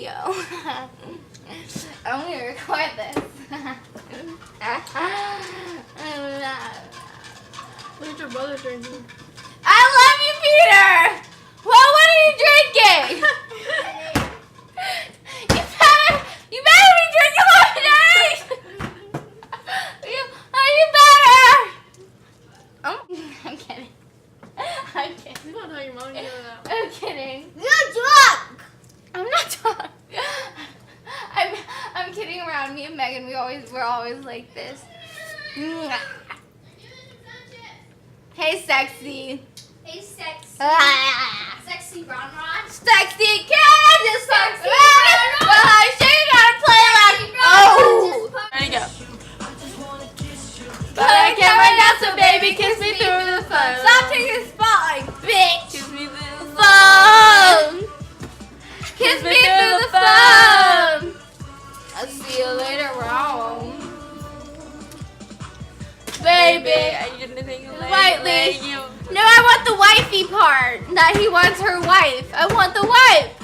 video. I'm gonna record this. What did your brother drinking? I love you, Peter! Well, what are you drinking? You better be drinking lemonade! You better! I'm kidding. I'm kidding. You don't tell your mom you know that. I'm kidding. You're drunk. I'm not drunk. I'm kidding around. Me and Megan, we're always like this. Hey, sexy. Hey, sexy. Ah. Sexy Ron Ron. Sexy cat, just sexy. Sure you gotta play like. Oh. Ready, go. But I can't right now, so baby, kiss me through the phone. Stop taking the spotlight, bitch. Kiss me through the Phone. Kiss me through the phone. I'll see you later, wrong. Baby. Are you gonna think of Lightly. you? No, I want the wifey part. That he wants her wife. I want the wife.